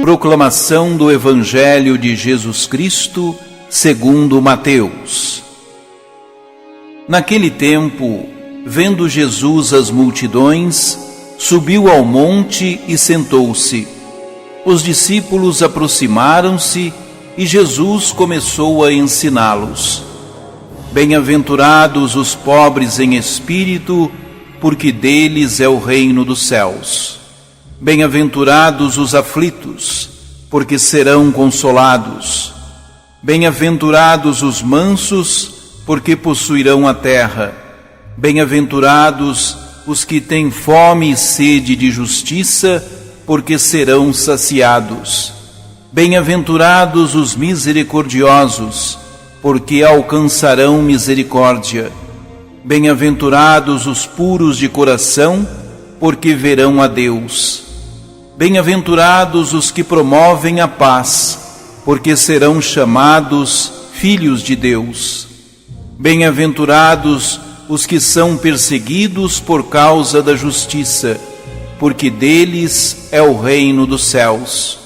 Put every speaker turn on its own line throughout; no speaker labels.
Proclamação do Evangelho de Jesus Cristo, segundo Mateus. Naquele tempo, vendo Jesus as multidões, subiu ao monte e sentou-se. Os discípulos aproximaram-se e Jesus começou a ensiná-los. Bem-aventurados os pobres em espírito, porque deles é o reino dos céus. Bem-aventurados os aflitos, porque serão consolados. Bem-aventurados os mansos, porque possuirão a terra. Bem-aventurados os que têm fome e sede de justiça, porque serão saciados. Bem-aventurados os misericordiosos, porque alcançarão misericórdia. Bem-aventurados os puros de coração, porque verão a Deus. Bem-aventurados os que promovem a paz, porque serão chamados filhos de Deus. Bem-aventurados os que são perseguidos por causa da justiça, porque deles é o reino dos céus.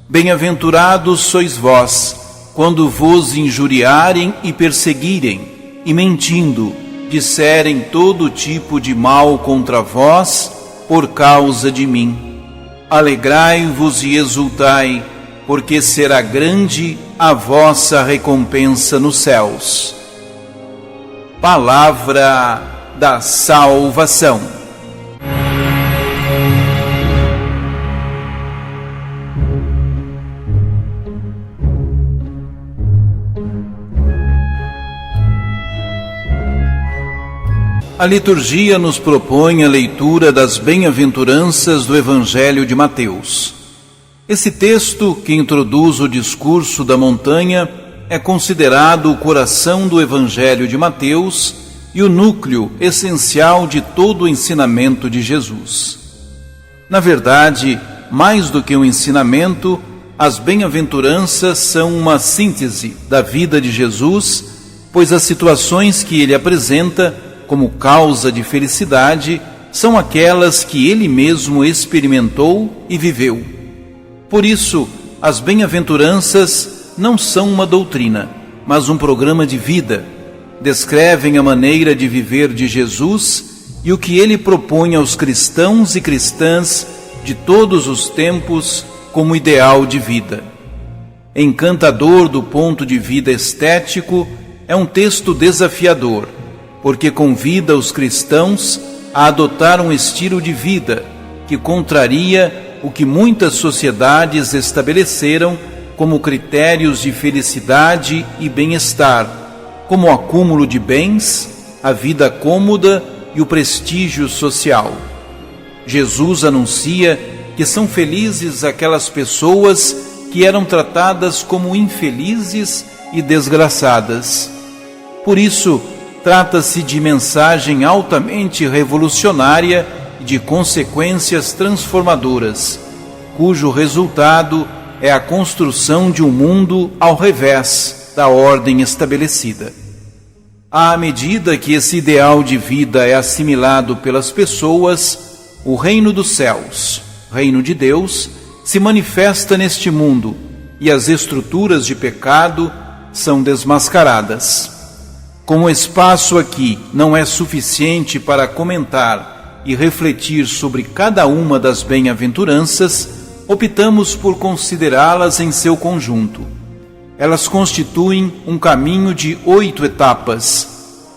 Bem-aventurados sois vós, quando vos injuriarem e perseguirem, e mentindo, disserem todo tipo de mal contra vós, por causa de mim. Alegrai-vos e exultai, porque será grande a vossa recompensa nos céus. Palavra da salvação. A liturgia nos propõe a leitura das bem-aventuranças do Evangelho de Mateus. Esse texto, que introduz o discurso da montanha, é considerado o coração do Evangelho de Mateus e o núcleo essencial de todo o ensinamento de Jesus. Na verdade, mais do que um ensinamento, as bem-aventuranças são uma síntese da vida de Jesus, pois as situações que ele apresenta como causa de felicidade são aquelas que ele mesmo experimentou e viveu. Por isso, as bem-aventuranças não são uma doutrina, mas um programa de vida. Descrevem a maneira de viver de Jesus e o que ele propõe aos cristãos e cristãs de todos os tempos como ideal de vida. Encantador do ponto de vista estético, é um texto desafiador, porque convida os cristãos a adotar um estilo de vida que contraria o que muitas sociedades estabeleceram como critérios de felicidade e bem-estar, como o acúmulo de bens, a vida cômoda e o prestígio social. Jesus anuncia que são felizes aquelas pessoas que eram tratadas como infelizes e desgraçadas. Por isso, trata-se de mensagem altamente revolucionária e de consequências transformadoras, cujo resultado é a construção de um mundo ao revés da ordem estabelecida. À medida que esse ideal de vida é assimilado pelas pessoas, o reino dos céus, reino de Deus, se manifesta neste mundo e as estruturas de pecado são desmascaradas. Como o espaço aqui não é suficiente para comentar e refletir sobre cada uma das bem-aventuranças, optamos por considerá-las em seu conjunto. Elas constituem um caminho de 8 etapas,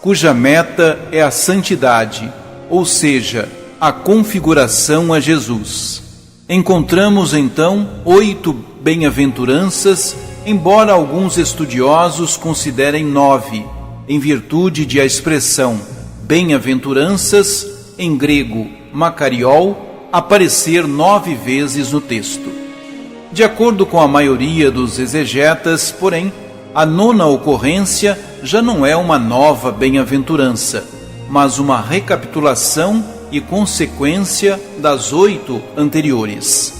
cuja meta é a santidade, ou seja, a configuração a Jesus. Encontramos então 8 bem-aventuranças, embora alguns estudiosos considerem 9, em virtude de a expressão bem-aventuranças, em grego makariol, aparecer 9 vezes no texto. De acordo com a maioria dos exegetas, porém, a 9ª ocorrência já não é uma nova bem-aventurança, mas uma recapitulação e consequência das 8 anteriores.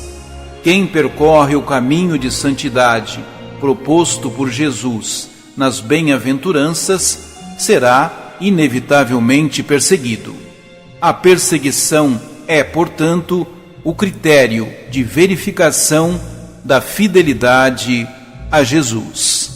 Quem percorre o caminho de santidade proposto por Jesus nas bem-aventuranças será inevitavelmente perseguido. A perseguição é, portanto, o critério de verificação da fidelidade a Jesus.